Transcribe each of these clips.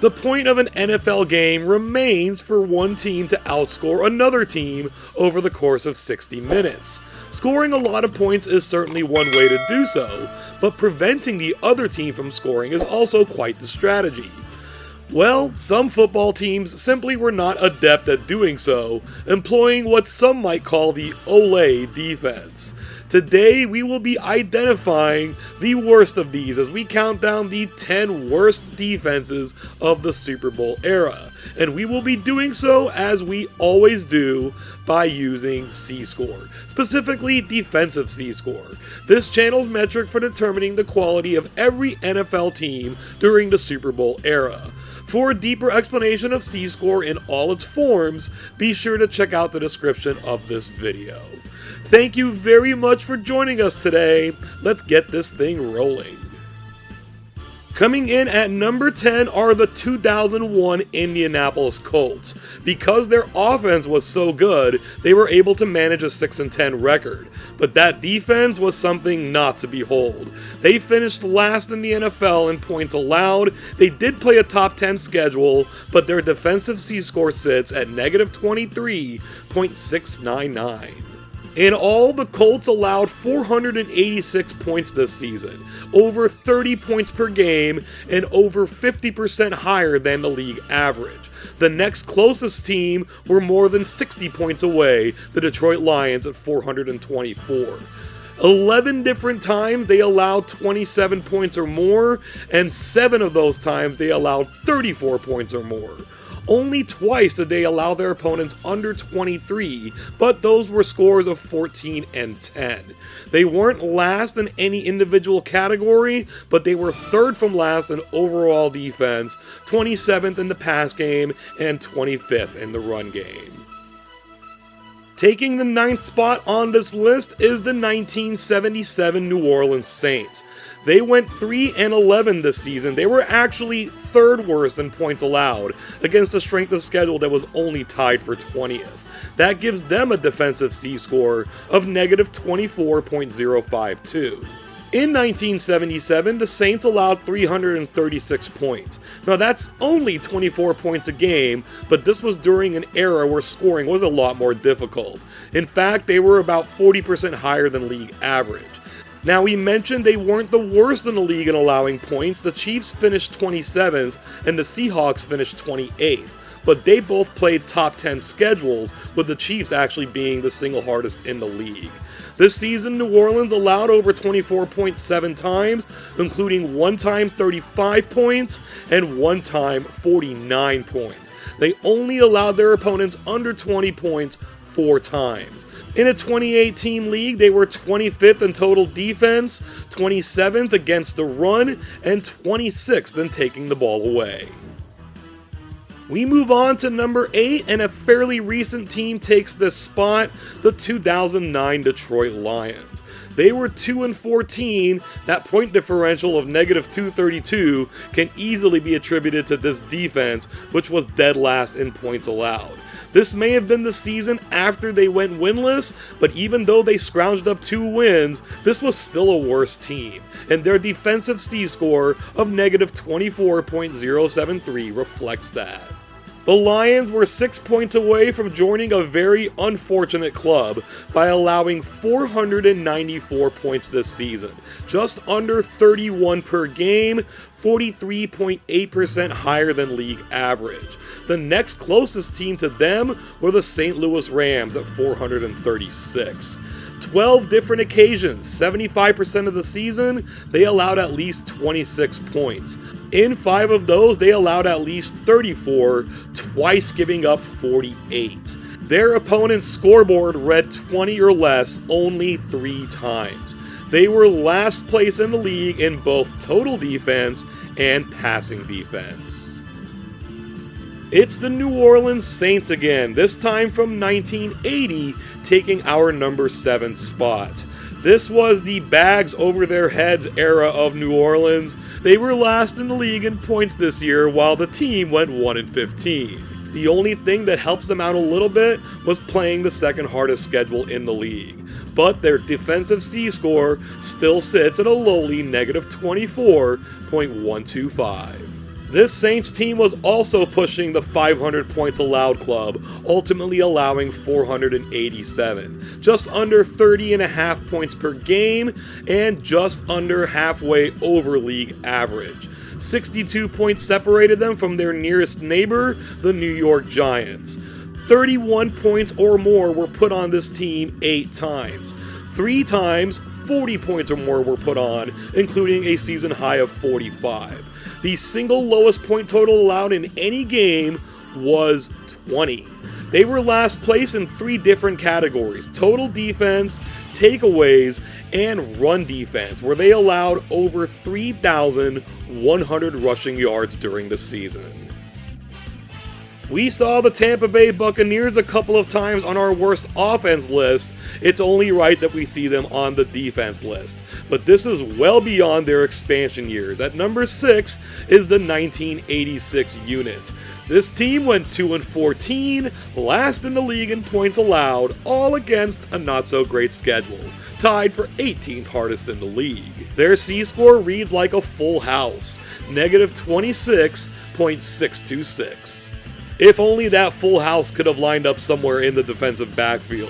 The point of an NFL game remains for one team to outscore another team over the course of 60 minutes. Scoring a lot of points is certainly one way to do so, but preventing the other team from scoring is also quite the strategy. Well, some football teams simply were not adept at doing so, employing what some might call the Ole defense. Today, we will be identifying the worst of these as we count down the 10 worst defenses of the Super Bowl era. And we will be doing so, as we always do, by using C-score, specifically defensive C-score. This channel's metric for determining the quality of every NFL team during the Super Bowl era. For a deeper explanation of C-score in all its forms, be sure to check out the description of this video. Thank you very much for joining us today. Let's get this thing rolling. Coming in at number 10 are the 2001 Indianapolis Colts. Because their offense was so good, they were able to manage a 6-10 record. But that defense was something not to behold. They finished last in the NFL in points allowed. They did play a top 10 schedule, but their defensive C-score sits at negative 23.699. In all, the Colts allowed 486 points this season, over 30 points per game, and over 50% higher than the league average. The next closest team were more than 60 points away, the Detroit Lions at 424. 11 different times they allowed 27 points or more, and 7 of those times they allowed 34 points or more. Only twice did they allow their opponents under 23, but those were scores of 14 and 10. They weren't last in any individual category, but they were third from last in overall defense, 27th in the pass game, and 25th in the run game. Taking the 9th spot on this list is the 1977 New Orleans Saints. They went 3-11 this season. They were actually third worst in points allowed against a strength of schedule that was only tied for 20th. That gives them a defensive C-score of negative 24.052. In 1977, the Saints allowed 336 points. Now that's only 24 points a game, but this was during an era where scoring was a lot more difficult. In fact, they were about 40% higher than league average. Now, we mentioned they weren't the worst in the league in allowing points. The Chiefs finished 27th and the Seahawks finished 28th, but they both played top 10 schedules, with the Chiefs actually being the single hardest in the league. This season, New Orleans allowed over 24.7 times, including one time 35 points and one time 49 points. They only allowed their opponents under 20 points 4 times. In a 28-team league, they were 25th in total defense, 27th against the run, and 26th in taking the ball away. We move on to number 8, and a fairly recent team takes this spot, the 2009 Detroit Lions. They were 2-14. That point differential of negative 232 can easily be attributed to this defense, which was dead last in points allowed. This may have been the season after they went winless, but even though they scrounged up 2 wins, this was still a worse team, and their defensive C-score of negative 24.073 reflects that. The Lions were 6 points away from joining a very unfortunate club by allowing 494 points this season, just under 31 per game, 43.8% higher than league average. The next closest team to them were the St. Louis Rams at 436. 12 different occasions, 75% of the season, they allowed at least 26 points. In 5 of those, they allowed at least 34, twice giving up 48. Their opponent's scoreboard read 20 or less only 3 times. They were last place in the league in both total defense and passing defense. It's the New Orleans Saints again, this time from 1980, taking our number 7 spot. This was the bags over their heads era of New Orleans. They were last in the league in points this year, while the team went 1-15. The only thing that helps them out a little bit was playing the second hardest schedule in the league. But their defensive C-score still sits at a lowly negative 24.125. This Saints team was also pushing the 500 points allowed club, ultimately allowing 487, just under 30.5 points per game, and just under halfway over league average. 62 points separated them from their nearest neighbor, the New York Giants. 31 points or more were put on this team 8 times. 3 times, 40 points or more were put on, including a season high of 45. The single lowest point total allowed in any game was 20. They were last place in 3 different categories: total defense, takeaways, and run defense, where they allowed over 3,100 rushing yards during the season. We saw the Tampa Bay Buccaneers a couple of times on our worst offense list. It's only right that we see them on the defense list. But this is well beyond their expansion years. At number 6 is the 1986 unit. This team went 2-14, last in the league in points allowed, all against a not-so-great schedule, tied for 18th hardest in the league. Their C-score reads like a full house, negative 26.626. If only that full house could have lined up somewhere in the defensive backfield.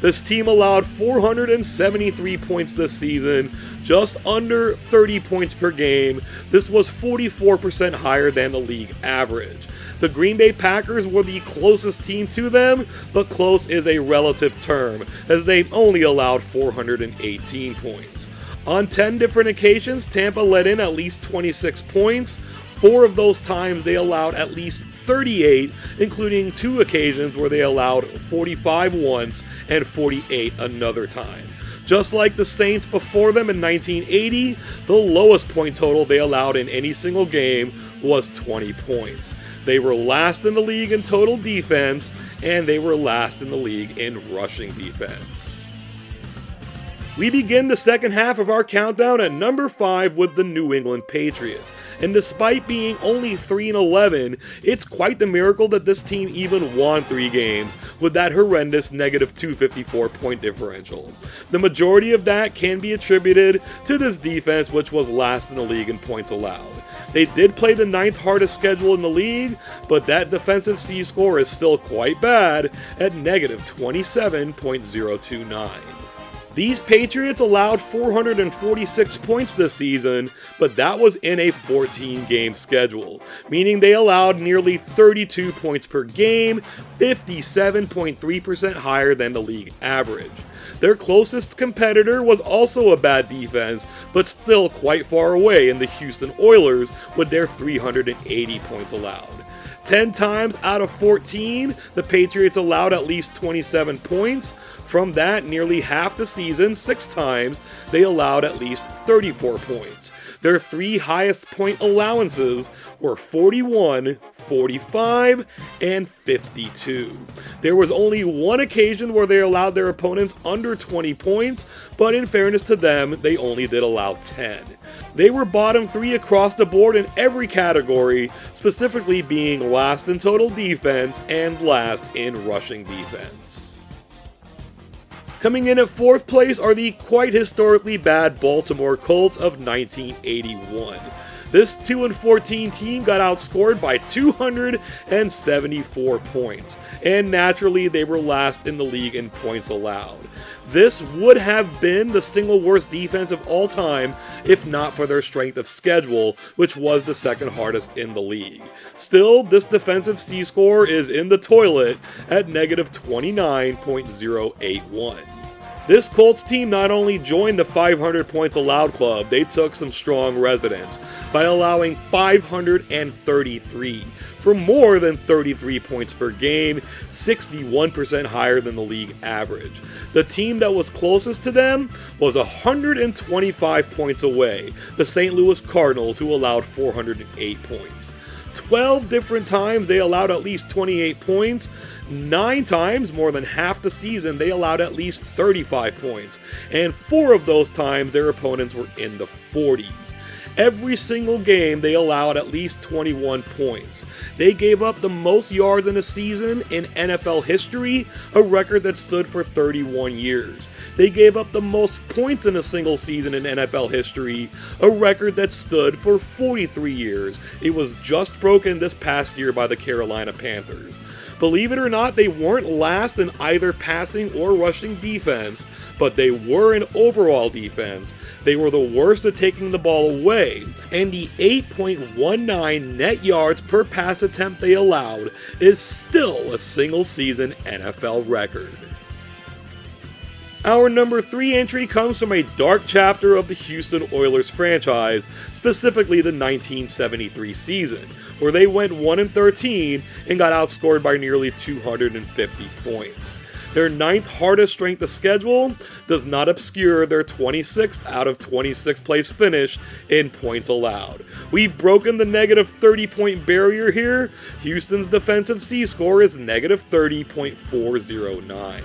This team allowed 473 points this season, just under 30 points per game. This was 44% higher than the league average. The Green Bay Packers were the closest team to them, but close is a relative term, as they only allowed 418 points. On 10 different occasions, Tampa let in at least 26 points. 4 of those times they allowed at least 38, including 2 occasions where they allowed 45 once and 48 another time. Just like the Saints before them in 1980, the lowest point total they allowed in any single game was 20 points. They were last in the league in total defense, and they were last in the league in rushing defense. We begin the second half of our countdown at number 5 with the New England Patriots. And despite being only 3-11, it's quite the miracle that this team even won 3 games with that horrendous negative 254 point differential. The majority of that can be attributed to this defense, which was last in the league in points allowed. They did play the 9th hardest schedule in the league, but that defensive C-score is still quite bad at negative 27.029. These Patriots allowed 446 points this season, but that was in a 14-game schedule, meaning they allowed nearly 32 points per game, 57.3% higher than the league average. Their closest competitor was also a bad defense, but still quite far away in the Houston Oilers with their 380 points allowed. 10 times out of 14, the Patriots allowed at least 27 points. From that, nearly half the season, 6 times, they allowed at least 34 points. Their 3 highest point allowances were 41, 45, and 52. There was only 1 occasion where they allowed their opponents under 20 points, but in fairness to them, they only did allow 10. They were bottom 3 across the board in every category, specifically being last in total defense and last in rushing defense. Coming in at 4th place are the quite historically bad Baltimore Colts of 1981. This 2-14 team got outscored by 274 points, and naturally they were last in the league in points allowed. This would have been the single worst defense of all time if not for their strength of schedule, which was the 2nd hardest in the league. Still, this defensive C-score is in the toilet at negative 29.081. This Colts team not only joined the 500 points allowed club, they took some strong residence by allowing 533 for more than 33 points per game, 61% higher than the league average. The team that was closest to them was 125 points away, the St. Louis Cardinals, who allowed 408 points. 12 different times they allowed at least 28 points. 9 times, more than half the season, they allowed at least 35 points. And 4 of those times their opponents were in the 40s. Every single game, they allowed at least 21 points. They gave up the most yards in a season in NFL history, a record that stood for 31 years. They gave up the most points in a single season in NFL history, a record that stood for 43 years. It was just broken this past year by the Carolina Panthers. Believe it or not, they weren't last in either passing or rushing defense, but they were in overall defense. They were the worst at taking the ball away, and the 8.19 net yards per pass attempt they allowed is still a single season NFL record. Our number 3 entry comes from a dark chapter of the Houston Oilers franchise, specifically the 1973 season, where they went 1-13 and got outscored by nearly 250 points. Their 9th hardest strength of schedule does not obscure their 26th out of 26 place finish in points allowed. We've broken the negative 30-point barrier here. Houston's defensive C-score is negative 30.409.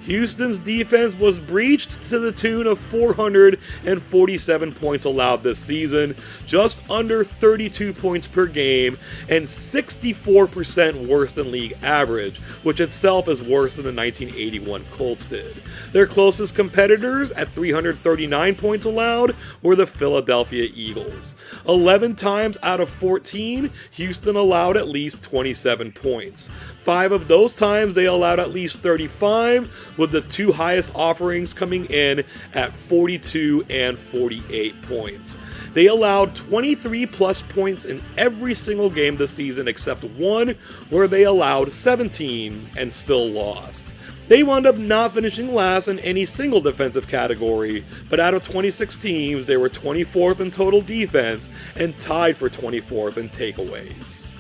Houston's defense was breached to the tune of 447 points allowed this season, just under 32 points per game, and 64% worse than league average, which itself is worse than the 1981 Colts did. Their closest competitors at 339 points allowed were the Philadelphia Eagles. 11 times out of 14, Houston allowed at least 27 points. 5 of those times they allowed at least 35, with the 2 highest offerings coming in at 42 and 48 points. They allowed 23 plus points in every single game this season except one where they allowed 17 and still lost. They wound up not finishing last in any single defensive category, but out of 26 teams, they were 24th in total defense and tied for 24th in takeaways.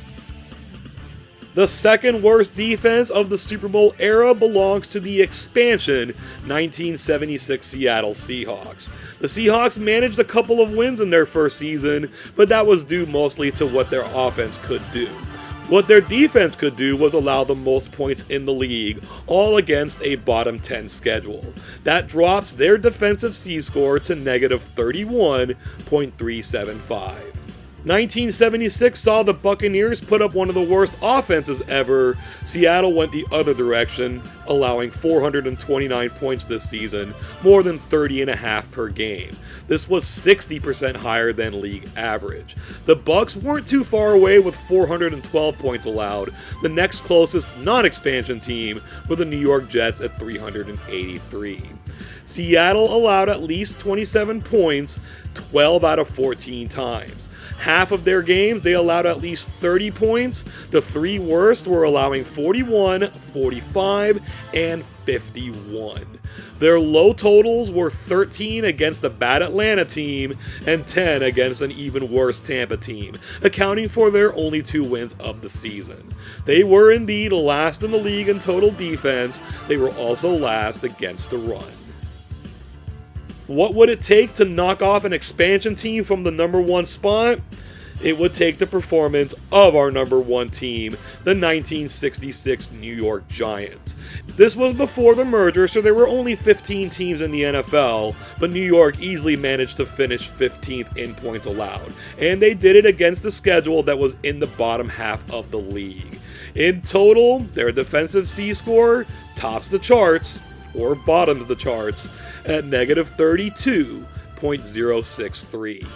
The second worst defense of the Super Bowl era belongs to the expansion 1976 Seattle Seahawks. The Seahawks managed a couple of wins in their first season, but that was due mostly to what their offense could do. What their defense could do was allow the most points in the league, all against a bottom 10 schedule. That drops their defensive C-score to negative 31.375. 1976 saw the Buccaneers put up one of the worst offenses ever. Seattle went the other direction, allowing 429 points this season, more than 30.5 per game. This was 60% higher than league average. The Bucs weren't too far away with 412 points allowed. The next closest non-expansion team were the New York Jets at 383. Seattle allowed at least 27 points 12 out of 14 times. Half of their games, they allowed at least 30 points. The 3 worst were allowing 41, 45, and 51. Their low totals were 13 against a bad Atlanta team and 10 against an even worse Tampa team, accounting for their only 2 wins of the season. They were indeed last in the league in total defense. They were also last against the run. What would it take to knock off an expansion team from the number 1 spot? It would take the performance of our number 1 team, the 1966 New York Giants. This was before the merger, so there were only 15 teams in the NFL, but New York easily managed to finish 15th in points allowed, and they did it against a schedule that was in the bottom half of the league. In total, their defensive C-score tops the charts, or bottoms the charts, at negative 32.063.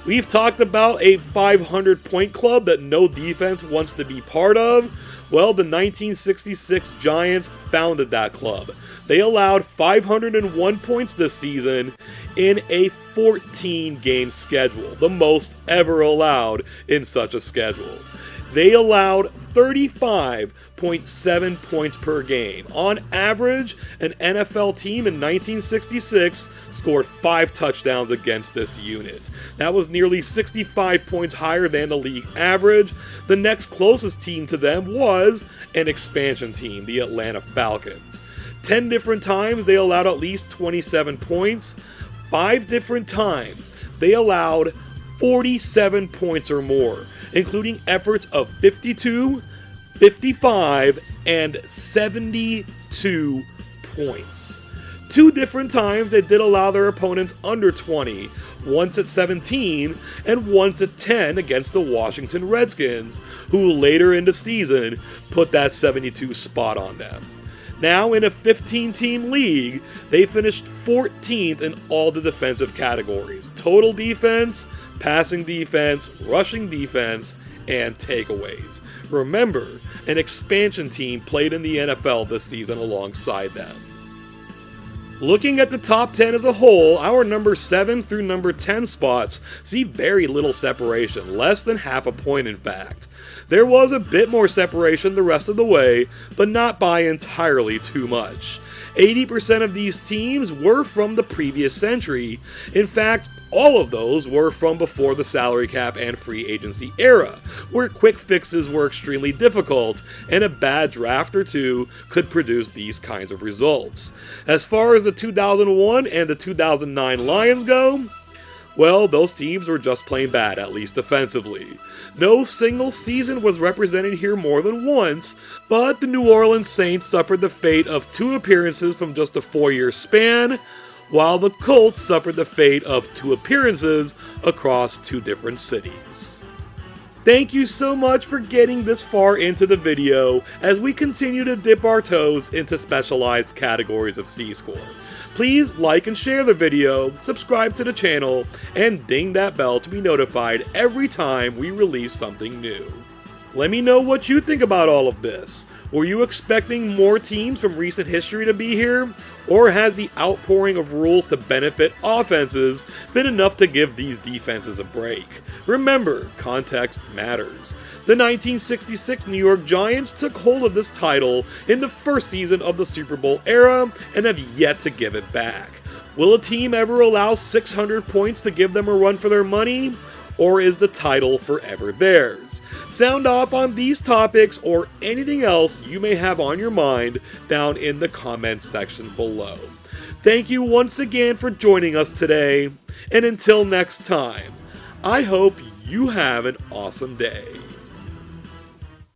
We've talked about a 500-point club that no defense wants to be part of. Well, the 1966 Giants founded that club. They allowed 501 points this season in a 14-game schedule, the most ever allowed in such a schedule. They allowed 35.7 points per game. On average, an NFL team in 1966 scored 5 touchdowns against this unit. That was nearly 65 points higher than the league average. The next closest team to them was an expansion team, the Atlanta Falcons. 10 different times they allowed at least 27 points. 5 different times they allowed 47 points or more, including efforts of 52, 55, and 72 points. 2 different times they did allow their opponents under 20. once at 17, and once at 10 against the Washington Redskins, who later in the season put that 72 spot on them. Now in a 15-team league, they finished 14th in all the defensive categories: total defense, passing defense, rushing defense, and takeaways. Remember, an expansion team played in the NFL this season alongside them. Looking at the top 10 as a whole, our number 7 through number 10 spots see very little separation, less than half a point in fact. There was a bit more separation the rest of the way, but not by entirely too much. 80% of these teams were from the previous century. In fact, all of those were from before the salary cap and free agency era, where quick fixes were extremely difficult, and a bad draft or two could produce these kinds of results. As far as the 2001 and the 2009 Lions go, well, those teams were just plain bad, at least defensively. No single season was represented here more than once, but the New Orleans Saints suffered the fate of 2 appearances from just a 4-year span, while the Colts suffered the fate of 2 appearances across 2 different cities. Thank you so much for getting this far into the video as we continue to dip our toes into specialized categories of C-Score. Please like and share the video, subscribe to the channel, and ding that bell to be notified every time we release something new. Let me know what you think about all of this. Were you expecting more teams from recent history to be here? Or has the outpouring of rules to benefit offenses been enough to give these defenses a break? Remember, context matters. The 1966 New York Giants took hold of this title in the first season of the Super Bowl era and have yet to give it back. Will a team ever allow 600 points to give them a run for their money? Or is the title forever theirs? Sound off on these topics or anything else you may have on your mind down in the comments section below. Thank you once again for joining us today, and until next time, I hope you have an awesome day.